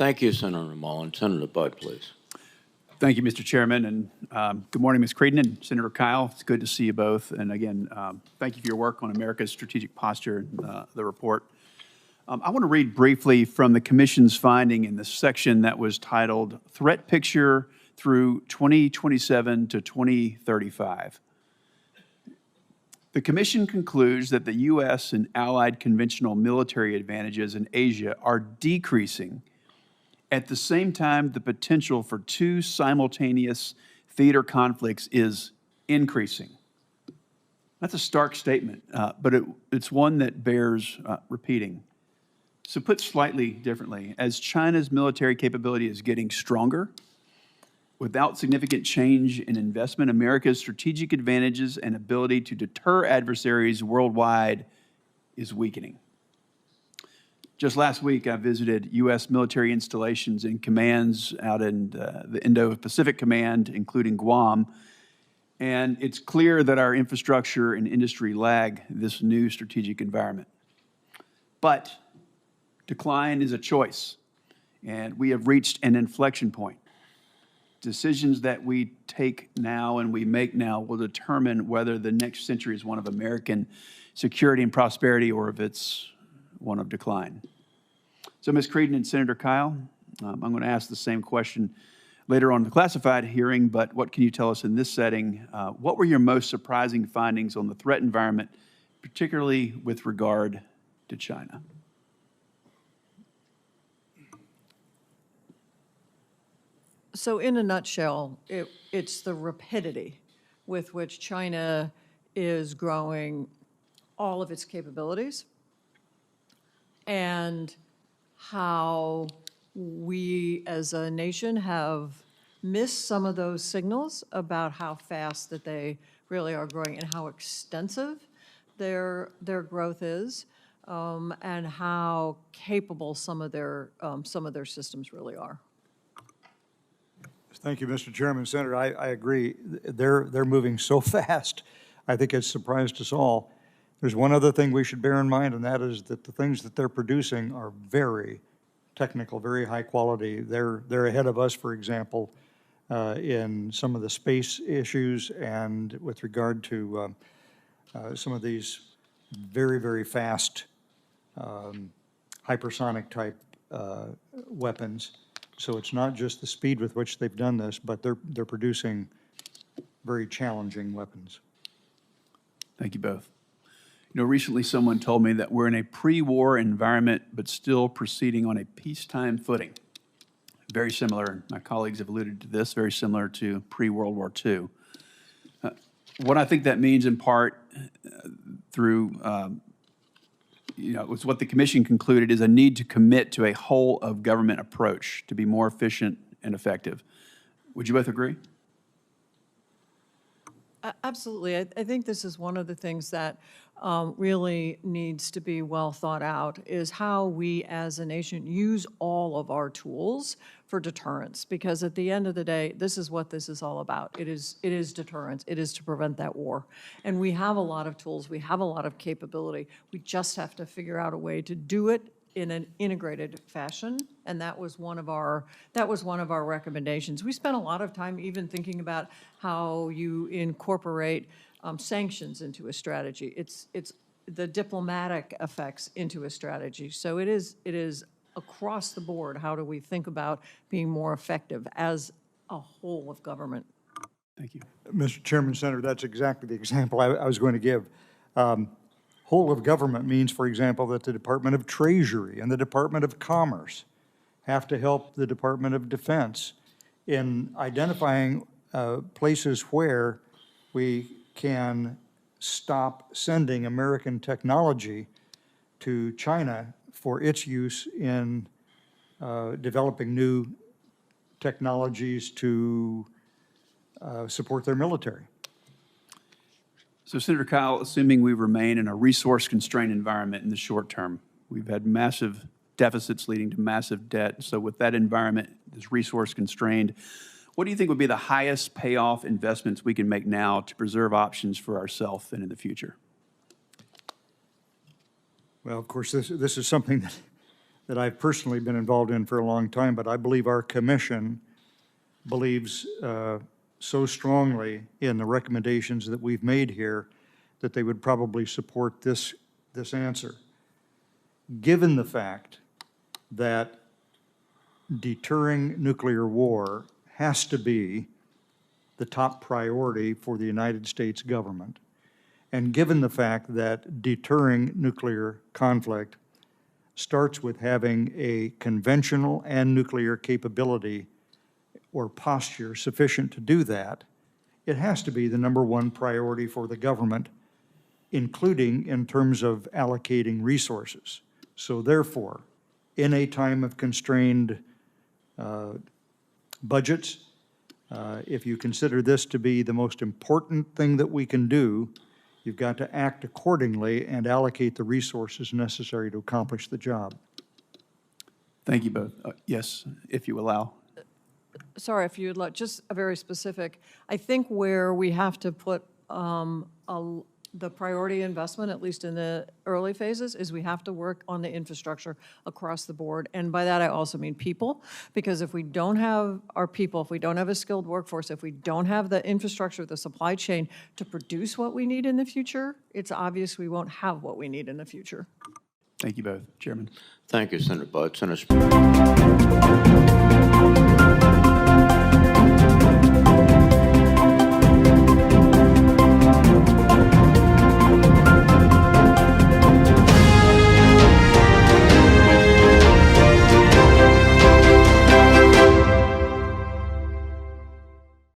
Thank you, Senator Mullen. Senator Budd, please. Thank you, Mr. Chairman, and good morning, Ms. Creedon and Senator Kyle. It's good to see you both. And again, thank you for your work on America's strategic posture, the report. I want to read briefly from the Commission's finding in the section that was titled Threat Picture through 2027 to 2035. The Commission concludes that the U.S. and allied conventional military advantages in Asia are decreasing. At the same time, the potential for two simultaneous theater conflicts is increasing. That's a stark statement, but it's one that bears repeating. So put slightly differently, as China's military capability is getting stronger, without significant change in investment, America's strategic advantages and ability to deter adversaries worldwide is weakening. Just last week, I visited U.S. military installations and commands out in the Indo-Pacific Command, including Guam, and it's clear that our infrastructure and industry lag this new strategic environment. But decline is a choice, and we have reached an inflection point. Decisions that we take now and we make now will determine whether the next century is one of American security and prosperity or if it's one of decline. So, Ms. Creedon and Senator Kyle, I'm going to ask the same question later on in the classified hearing, but what can you tell us in this setting? What were your most surprising findings on the threat environment, particularly with regard to China? So in a nutshell, it's the rapidity with which China is growing all of its capabilities and how we as a nation have missed some of those signals about how fast that they really are growing and how extensive their growth is, and how capable some of their systems really are. Thank you, Mr. Chairman. Senator, I agree. They're moving so fast. I think it's surprised us all. There's one other thing we should bear in mind, and that is that the things that they're producing are very technical, very high quality. They're ahead of us, for example, in some of the space issues and with regard to some of these very, very fast hypersonic type weapons. So it's not just the speed with which they've done this, but they're producing very challenging weapons. Thank you both. You know, recently someone told me that we're in a pre-war environment, but still proceeding on a peacetime footing. Very similar, my colleagues have alluded to this, very similar to pre-World War II. What I think that means in part through, was what the Commission concluded is a need to commit to a whole of government approach to be more efficient and effective. Would you both agree? Absolutely. I think this is one of the things that really needs to be well thought out, is how we as a nation use all of our tools for deterrence. Because at the end of the day, this is what this is all about. It is deterrence. It is to prevent that war. And we have a lot of tools. We have a lot of capability. We just have to figure out a way to do it in an integrated fashion, and that was one of our recommendations. We spent a lot of time even thinking about how you incorporate sanctions into a strategy. It's the diplomatic effects into a strategy. So it is across the board. How do we think about being more effective as a whole of government? Thank you, Mr. Chairman, Senator. That's exactly the example I was going to give. Whole of government means, for example, that the Department of Treasury and the Department of Commerce have to help the Department of Defense in identifying places where we can stop sending American technology to China for its use in developing new technologies to support their military. So, Senator Kyle, assuming we remain in a resource-constrained environment in the short term, we've had massive deficits leading to massive debt. So with that environment, this resource-constrained, what do you think would be the highest payoff investments we can make now to preserve options for ourselves and in the future? Well, of course, this is something that I've personally been involved in for a long time, but I believe our commission believes so strongly in the recommendations that we've made here that they would probably support this answer. Given the fact that deterring nuclear war has to be the top priority for the United States government, and given the fact that deterring nuclear conflict starts with having a conventional and nuclear capability or posture sufficient to do that, it has to be the #1 priority for the government, including in terms of allocating resources. So therefore, in a time of constrained budgets, if you consider this to be the most important thing that we can do, you've got to act accordingly and allocate the resources necessary to accomplish the job. Thank you both. Yes, if you allow. Sorry, if you'd like, just a very specific, I think where we have to put the priority investment, at least in the early phases, is we have to work on the infrastructure across the board. And by that, I also mean people, because if we don't have our people, if we don't have a skilled workforce, if we don't have the infrastructure, the supply chain to produce what we need in the future, it's obvious we won't have what we need in the future. Thank you both. Chairman. Thank you, Senator Butt. Senator